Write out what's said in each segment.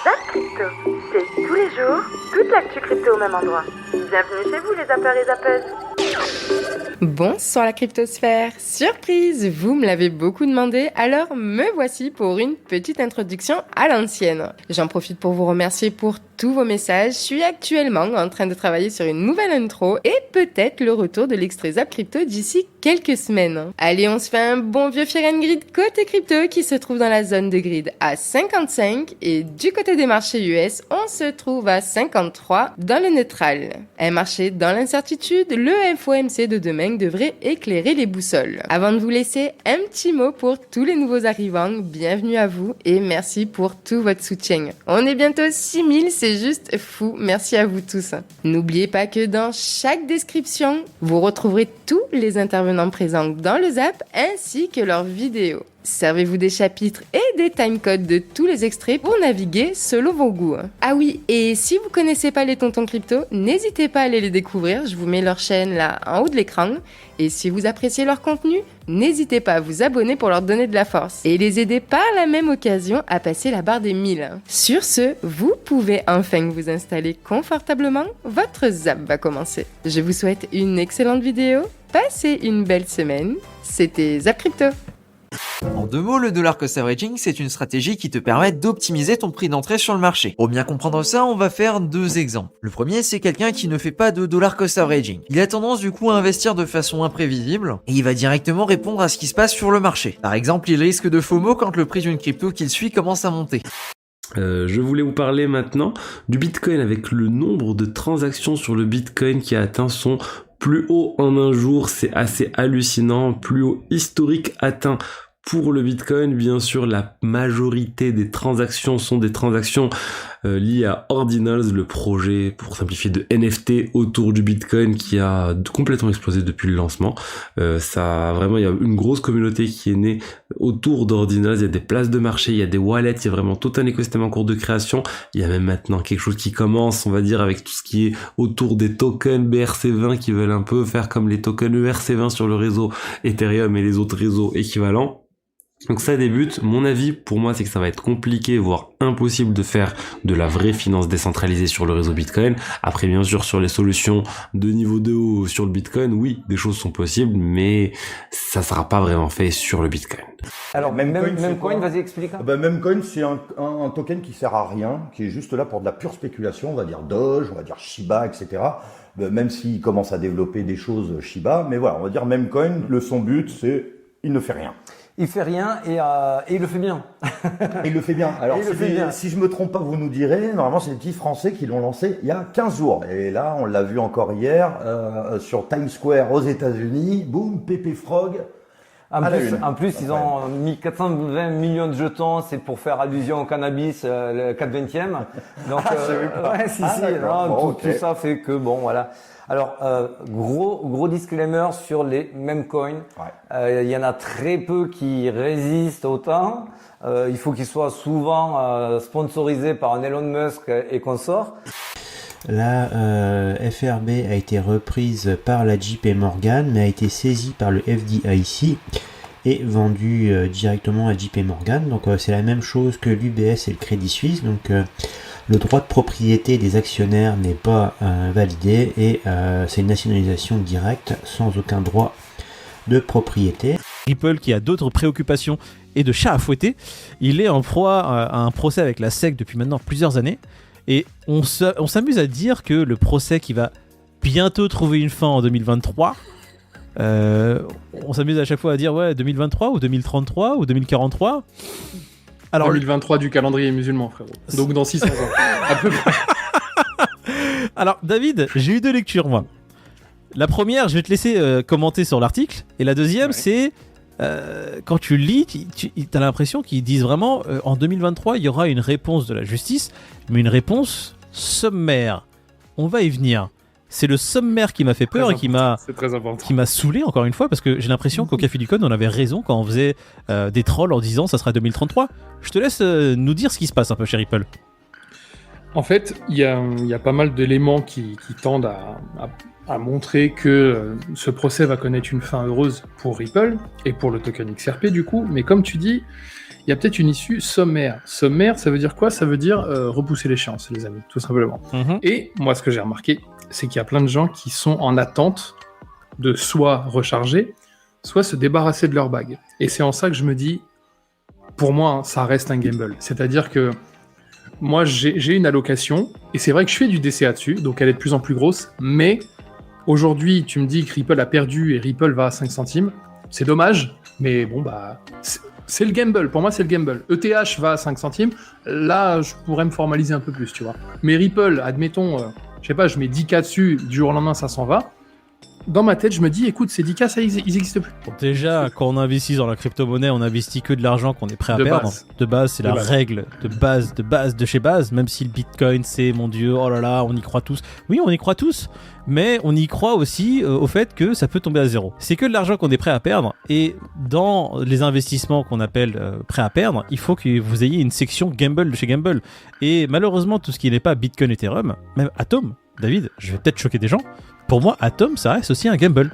Zap Crypto, c'est tous les jours, toute l'actu crypto au même endroit. Bienvenue chez vous les zappeurs et zappeuses. Bonsoir la cryptosphère. Surprise, vous me l'avez beaucoup demandé, alors me voici pour une petite introduction à l'ancienne. J'en profite pour vous remercier pour tous vos messages. Je suis actuellement en train de travailler sur une nouvelle intro et peut-être le retour de l'extrait Zap Crypto d'ici quelques semaines. Allez, on se fait un bon vieux Fear and Grid côté crypto qui se trouve dans la zone de grid à 55 et du côté des marchés US, on se trouve à 53 dans le neutral. Un marché dans l'incertitude, le FOMC de demain devrait éclairer les boussoles. Avant de vous laisser, un petit mot pour tous les nouveaux arrivants. Bienvenue à vous et merci pour tout votre soutien. On est bientôt 6000, c'est juste fou. Merci à vous tous. N'oubliez pas que dans chaque description, vous retrouverez tous les intervenants présents dans le Zap ainsi que leurs vidéos. Servez-vous des chapitres et des timecodes de tous les extraits pour naviguer selon vos goûts. Ah oui, et si vous connaissez pas les tontons crypto, n'hésitez pas à aller les découvrir, je vous mets leur chaîne là en haut de l'écran. Et si vous appréciez leur contenu, n'hésitez pas à vous abonner pour leur donner de la force et les aider par la même occasion à passer la barre des 1000. Sur ce, vous pouvez enfin vous installer confortablement, votre Zap va commencer. Je vous souhaite une excellente vidéo, passez une belle semaine, c'était Zap Crypto. En deux mots, le dollar cost averaging, c'est une stratégie qui te permet d'optimiser ton prix d'entrée sur le marché. Pour bien comprendre ça, on va faire deux exemples. Le premier, c'est quelqu'un qui ne fait pas de dollar cost averaging. Il a tendance du coup à investir de façon imprévisible et il va directement répondre à ce qui se passe sur le marché. Par exemple, il risque de FOMO quand le prix d'une crypto qu'il suit commence à monter. Je voulais vous parler maintenant du Bitcoin avec le nombre de transactions sur le Bitcoin qui a atteint son plus haut en un jour. C'est assez hallucinant, plus haut historique atteint pour le Bitcoin. Bien sûr, la majorité des transactions sont des transactions liées à Ordinals, le projet, pour simplifier, de NFT autour du Bitcoin qui a complètement explosé depuis le lancement. Vraiment, il y a une grosse communauté qui est née autour d'Ordinals. Il y a des places de marché, il y a des wallets, il y a vraiment tout un écosystème en cours de création. Il y a même maintenant quelque chose qui commence, on va dire, avec tout ce qui est autour des tokens BRC20 qui veulent un peu faire comme les tokens ERC20 sur le réseau Ethereum et les autres réseaux équivalents. Donc ça débute. Mon avis, pour moi, c'est que ça va être compliqué, voire impossible de faire de la vraie finance décentralisée sur le réseau Bitcoin. Après, bien sûr, sur les solutions de niveau 2 ou sur le Bitcoin, oui, des choses sont possibles, mais ça sera pas vraiment fait sur le Bitcoin. Alors, Memcoin, vas-y, explique. Memcoin, c'est un token qui sert à rien, qui est juste là pour de la pure spéculation, on va dire Doge, on va dire Shiba, etc. Même s'il commence à développer des choses Shiba, mais voilà, on va dire Memcoin, son but, c'est il ne fait rien. Il fait rien et il le fait bien. Il le fait bien. Alors, si je me trompe pas, vous nous direz, normalement, c'est des petits Français qui l'ont lancé il y a 15 jours. Et là, on l'a vu encore hier, sur Times Square aux États-Unis. Boum, Pepe Frog. En plus, ils ont mis 420 millions de jetons, c'est pour faire allusion au cannabis, le 420e. Donc, tout ça fait que, bon, voilà. Alors, gros disclaimer sur les Memcoin. Il y en a très peu qui résistent autant. Il faut qu'ils soient souvent sponsorisés par un Elon Musk et consorts. La FRB a été reprise par la JP Morgan, mais a été saisie par le FDIC et vendue directement à JP Morgan. Donc c'est la même chose que l'UBS et le Crédit Suisse. Donc le droit de propriété des actionnaires n'est pas validé et c'est une nationalisation directe sans aucun droit de propriété. Ripple, qui a d'autres préoccupations et de chats à fouetter, il est en proie à un procès avec la SEC depuis maintenant plusieurs années. Et on s'amuse à dire que le procès qui va bientôt trouver une fin en 2023, on s'amuse à chaque fois à dire ouais 2023 ou 2033 ou 2043. Alors 2023 du calendrier musulman, frérot. Donc dans 600 ans, à peu près. Alors David, j'ai eu deux lectures moi. La première, je vais te laisser commenter sur l'article, et la deuxième c'est quand tu lis, tu as l'impression qu'ils disent vraiment en 2023 il y aura une réponse de la justice, mais une réponse sommaire. On va y venir. C'est le sommaire qui m'a fait peur et qui m'a saoulé encore une fois, parce que j'ai l'impression qu'au Café du Code on avait raison quand on faisait des trolls en disant ça sera 2033. Je te laisse nous dire ce qui se passe un peu chez Ripple. En fait, il y a pas mal d'éléments qui tendent à montrer que ce procès va connaître une fin heureuse pour Ripple et pour le token XRP du coup, mais comme tu dis, il y a peut-être une issue sommaire. Sommaire, ça veut dire quoi? Ça veut dire repousser l'échéance, les amis, tout simplement. Et moi, ce que j'ai remarqué, c'est qu'il y a plein de gens qui sont en attente de soit recharger, soit se débarrasser de leur bague. Et c'est en ça que je me dis, pour moi, hein, ça reste un gamble. C'est-à-dire que moi, j'ai une allocation, et c'est vrai que je fais du DCA dessus, donc elle est de plus en plus grosse, mais aujourd'hui, tu me dis que Ripple a perdu et Ripple va à 5 centimes. C'est dommage, mais bon, bah, c'est le gamble. Pour moi, c'est le gamble. ETH va à 5 centimes. Là, je pourrais me formaliser un peu plus, tu vois. Mais Ripple, admettons, je sais pas, je mets 10K dessus, du jour au lendemain, ça s'en va. Dans ma tête, je me dis, écoute, ces 10K, ça, ils n'existent plus. Bon, déjà, quand on investit dans la crypto-monnaie, on investit que de l'argent qu'on est prêt à perdre. De base, c'est la règle de chez base. Même si le Bitcoin, c'est, mon Dieu, oh là là, on y croit tous. Oui, on y croit tous, mais on y croit aussi au fait que ça peut tomber à zéro. C'est que de l'argent qu'on est prêt à perdre. Et dans les investissements qu'on appelle prêt à perdre, il faut que vous ayez une section gamble de chez Gamble. Et malheureusement, tout ce qui n'est pas Bitcoin, Ethereum, même Atom, David, je vais peut-être choquer des gens. Pour moi, Atom, ça reste aussi un gamble.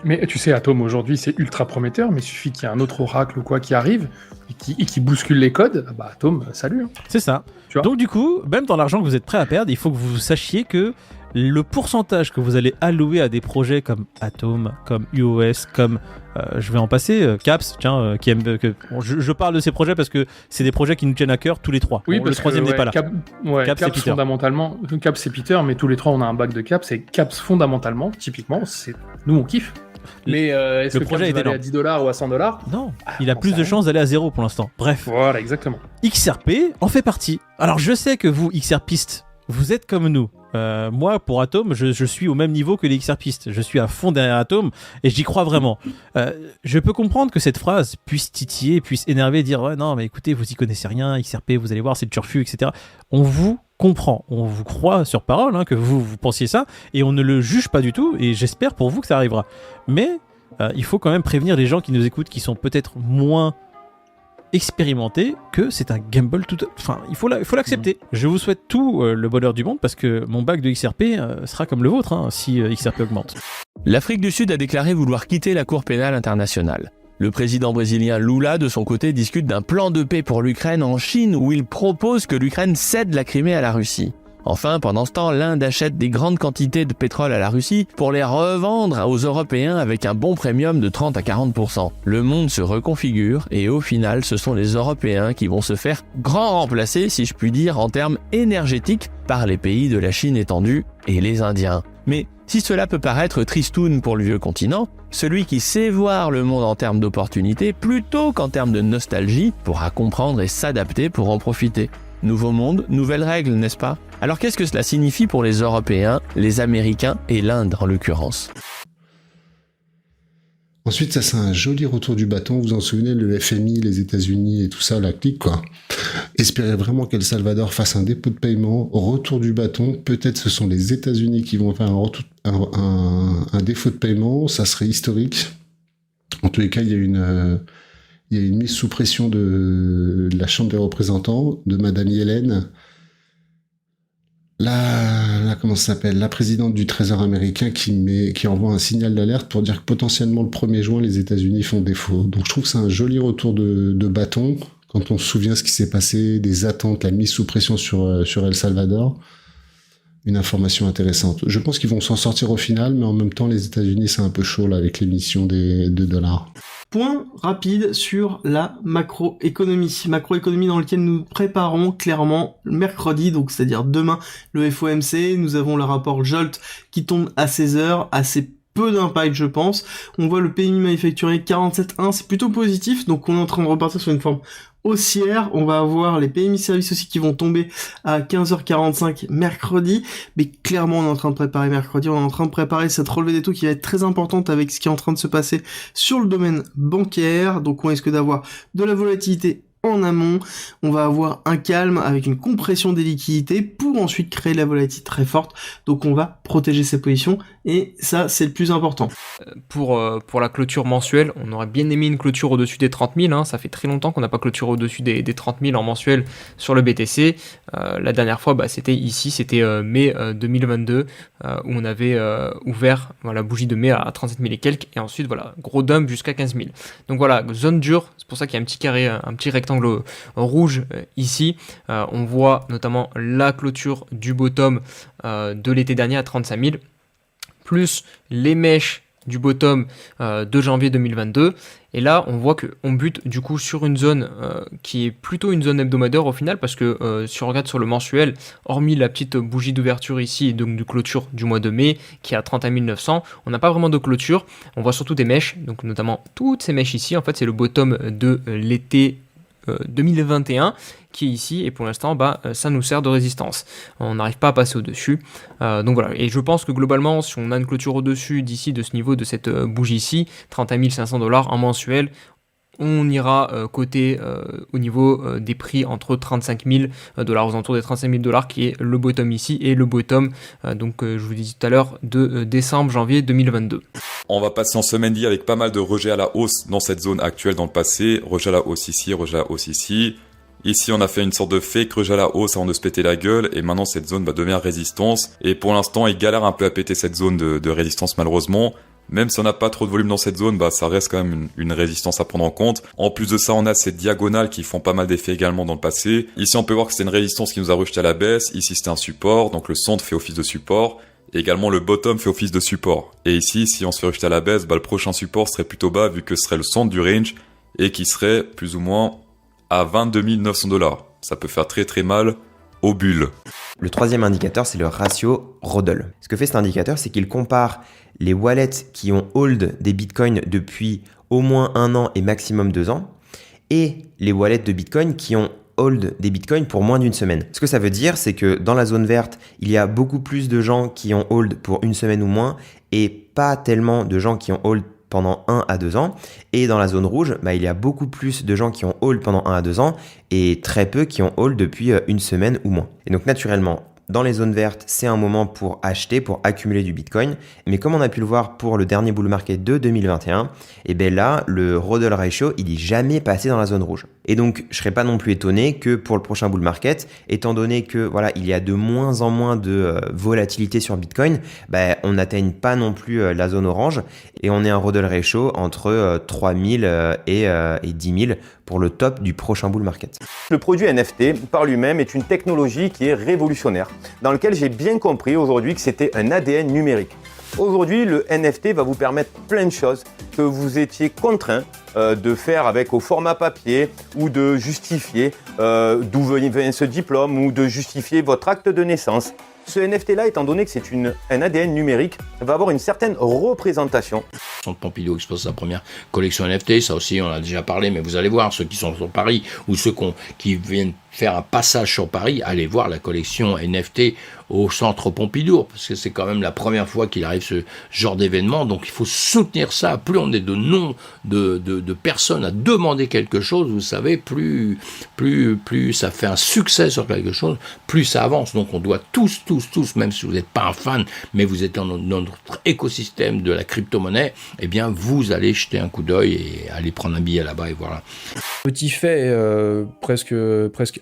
Mais tu sais, Atom, aujourd'hui, c'est ultra prometteur, mais il suffit qu'il y ait un autre oracle ou quoi qui arrive et qui bouscule les codes, bah Atom, salut. Hein. C'est ça. Tu vois. Donc du coup, même dans l'argent que vous êtes prêt à perdre, il faut que vous sachiez que le pourcentage que vous allez allouer à des projets comme Atom, comme UOS, comme je vais en passer, Caps, tiens, qui aime que je parle de ces projets parce que c'est des projets qui nous tiennent à cœur tous les trois. Oui, bon, parce le troisième que, n'est pas là. Caps c'est Peter. Fondamentalement, Caps c'est Peter, mais tous les trois on a un bac de Caps et Caps fondamentalement, typiquement, c'est nous on kiffe. Mais est-ce le que projet Caps va aller à $10 ou à $100? Non, il a plus de chances d'aller à zéro pour l'instant. Bref. Voilà, exactement. XRP en fait partie. Alors je sais que vous, XRPistes, vous êtes comme nous. Moi, pour Atom, je suis au même niveau que les XRPistes. Je suis à fond derrière Atom et j'y crois vraiment. Je peux comprendre que cette phrase puisse titiller, puisse énerver, dire ouais, non, mais écoutez, vous y connaissez rien, XRP, vous allez voir, c'est le turfu, etc. On vous comprend, on vous croit sur parole hein, que vous pensiez ça et on ne le juge pas du tout et j'espère pour vous que ça arrivera. Mais il faut quand même prévenir les gens qui nous écoutent, qui sont peut-être moins expérimenter que c'est un gamble tout... Enfin, il faut l'accepter. Je vous souhaite tout le bonheur du monde parce que mon bac de XRP sera comme le vôtre hein, si XRP augmente. L'Afrique du Sud a déclaré vouloir quitter la Cour pénale internationale. Le président brésilien Lula, de son côté, discute d'un plan de paix pour l'Ukraine en Chine où il propose que l'Ukraine cède la Crimée à la Russie. Enfin, pendant ce temps, l'Inde achète des grandes quantités de pétrole à la Russie pour les revendre aux Européens avec un bon premium de 30 à 40%. Le monde se reconfigure et au final, ce sont les Européens qui vont se faire grand remplacer, si je puis dire, en termes énergétiques par les pays de la Chine étendue et les Indiens. Mais si cela peut paraître tristoun pour le vieux continent, celui qui sait voir le monde en termes d'opportunités plutôt qu'en termes de nostalgie pourra comprendre et s'adapter pour en profiter. Nouveau monde, nouvelles règles, n'est-ce pas? Alors qu'est-ce que cela signifie pour les Européens, les Américains et l'Inde en l'occurrence? Ensuite, ça c'est un joli retour du bâton. Vous vous en souvenez, le FMI, les États-Unis et tout ça, la clique quoi. Espérez vraiment qu'El Salvador fasse un dépôt de paiement, retour du bâton. Peut-être ce sont les États-Unis qui vont faire un défaut de paiement. Ça serait historique. En tous les cas, il y a une mise sous pression de la Chambre des représentants, de Madame Yellen. Comment ça s'appelle? La présidente du Trésor américain qui envoie un signal d'alerte pour dire que potentiellement le 1er juin, les États-Unis font défaut. Donc je trouve que c'est un joli retour de bâton quand on se souvient ce qui s'est passé, des attentes, la mise sous pression sur El Salvador. Une information intéressante. Je pense qu'ils vont s'en sortir au final, mais en même temps, les États-Unis, c'est un peu chaud là avec l'émission de dollars. Point rapide sur la macroéconomie. Macroéconomie dans laquelle nous préparons clairement mercredi, donc c'est-à-dire demain, le FOMC. Nous avons le rapport Jolt qui tombe à 16h, assez peu d'impact je pense. On voit le PMI manufacturier 47,1, c'est plutôt positif, donc on est en train de repartir sur une forme haussière. On va avoir les PMI services aussi qui vont tomber à 15h45 mercredi, mais clairement on est en train de préparer mercredi, on est en train de préparer cette relevée des taux qui va être très importante avec ce qui est en train de se passer sur le domaine bancaire, donc on risque d'avoir de la volatilité en amont, on va avoir un calme avec une compression des liquidités pour ensuite créer la volatilité très forte, donc on va protéger ses positions et ça c'est le plus important. Pour la clôture mensuelle, on aurait bien aimé une clôture au-dessus des 30 000, hein. Ça fait très longtemps qu'on n'a pas clôturé au-dessus des 30 000 en mensuel sur le BTC. La dernière fois, c'était ici, c'était mai 2022, où on avait ouvert la bougie de mai à 37 000 et quelques, et ensuite voilà, gros dump jusqu'à 15 000. Donc voilà, zone dure, c'est pour ça qu'il y a un petit carré, un petit rectangle rouge ici. On voit notamment la clôture du bottom de l'été dernier à 35 000, plus les mèches du bottom de janvier 2022, et là on voit qu'on bute du coup sur une zone qui est plutôt une zone hebdomadaire au final, parce que si on regarde sur le mensuel, hormis la petite bougie d'ouverture ici, et donc de clôture du mois de mai qui est à 31 900, on n'a pas vraiment de clôture, on voit surtout des mèches, donc notamment toutes ces mèches ici, en fait c'est le bottom de l'été 2021 qui est ici, et pour l'instant ça nous sert de résistance, on n'arrive pas à passer au dessus, donc voilà. Et je pense que globalement, si on a une clôture au dessus d'ici, de ce niveau, de cette bougie ici, 31 500 $ en mensuel, on ira côté au niveau des prix entre 35 000 $, aux alentours des 35 000 $ qui est le bottom ici, et le bottom je vous disais tout à l'heure de décembre-janvier 2022. On va passer en semaine D avec pas mal de rejets à la hausse dans cette zone actuelle dans le passé. Rejet à la hausse ici, rejet à la hausse ici. Ici, on a fait une sorte de fake rejet à la hausse avant de se péter la gueule, et maintenant cette zone va devenir résistance. Et pour l'instant, il galère un peu à péter cette zone de résistance malheureusement. Même si on n'a pas trop de volume dans cette zone, ça reste quand même une résistance à prendre en compte. En plus de ça, on a ces diagonales qui font pas mal d'effets également dans le passé. Ici, on peut voir que c'est une résistance qui nous a rejeté à la baisse. Ici, c'était un support, donc le centre fait office de support. Et également, le bottom fait office de support. Et ici, si on se fait rejeter à la baisse, le prochain support serait plutôt bas, vu que ce serait le centre du range, et qui serait plus ou moins à 22 900 $. Ça peut faire très très mal aux bulles. Le troisième indicateur, c'est le ratio Rodl. Ce que fait cet indicateur, c'est qu'il compare les wallets qui ont hold des bitcoins depuis au moins 1 an et maximum 2 ans, et les wallets de bitcoin qui ont hold des bitcoins pour moins d'1 semaine. Ce que ça veut dire, c'est que dans la zone verte, il y a beaucoup plus de gens qui ont hold pour 1 semaine ou moins, et pas tellement de gens qui ont hold pendant 1 à 2 ans. Et dans la zone rouge, il y a beaucoup plus de gens qui ont hold pendant 1 à 2 ans et très peu qui ont hold depuis 1 semaine ou moins. Et donc naturellement, dans les zones vertes, c'est un moment pour acheter, pour accumuler du Bitcoin. Mais comme on a pu le voir pour le dernier bull market de 2021, là, le Rodl ratio, il n'est jamais passé dans la zone rouge. Et donc, je ne serais pas non plus étonné que pour le prochain bull market, étant donné que il y a de moins en moins de volatilité sur Bitcoin, on n'atteigne pas non plus la zone orange, et on ait un Rodl ratio entre 3000 et 10 000 pour le top du prochain bull market. Le produit NFT, par lui-même, est une technologie qui est révolutionnaire, dans lequel j'ai bien compris aujourd'hui que c'était un ADN numérique. Aujourd'hui, le NFT va vous permettre plein de choses que vous étiez contraint de faire au format papier, ou de justifier d'où vient ce diplôme, ou de justifier votre acte de naissance. Ce NFT-là, étant donné que c'est un ADN numérique, va avoir une certaine représentation. Centre Pompidou expose sa première collection NFT, ça aussi on en a déjà parlé, mais vous allez voir, ceux qui sont sur Paris ou ceux qui viennent faire un passage sur Paris, allez voir la collection NFT au Centre Pompidou, parce que c'est quand même la première fois qu'il arrive ce genre d'événement, donc il faut soutenir ça. Plus on est de personnes à demander quelque chose, vous savez, plus ça fait un succès sur quelque chose, plus ça avance. Donc on doit tous, même si vous n'êtes pas un fan, mais vous êtes dans notre écosystème de la crypto-monnaie, vous allez jeter un coup d'œil et aller prendre un billet là-bas et voilà. Petit fait presque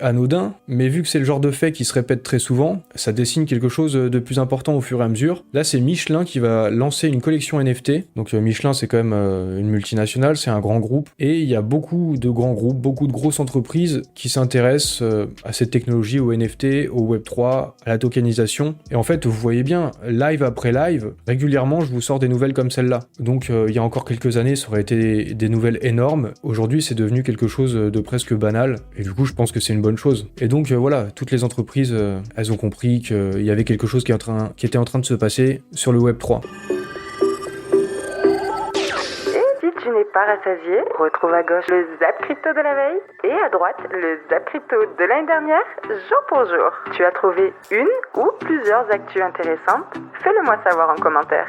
anodin, mais vu que c'est le genre de fait qui se répète très souvent, ça dessine quelque chose de plus important au fur et à mesure. Là, c'est Michelin qui va lancer une collection NFT. Donc Michelin, c'est quand même une multinationale, c'est un grand groupe, et il y a beaucoup de grands groupes, beaucoup de grosses entreprises qui s'intéressent à cette technologie, au NFT, au Web3, à la tokenisation. Et en fait, vous voyez bien, live après live, régulièrement, je vous sors des nouvelles comme celle-là. Donc il y a encore quelques années, ça aurait été des nouvelles énormes. Aujourd'hui, c'est devenu quelque chose de presque banal, et du coup, je pense que c'est une bonne chose. Et donc voilà, toutes les entreprises, elles ont compris qu'il y avait quelque chose qui était en train de se passer sur le Web3. Tu n'es pas rassasié, retrouve à gauche le Zap Crypto de la veille et à droite le Zap Crypto de l'année dernière, jour pour jour. Tu as trouvé une ou plusieurs actus intéressantes? Fais-le moi savoir en commentaire.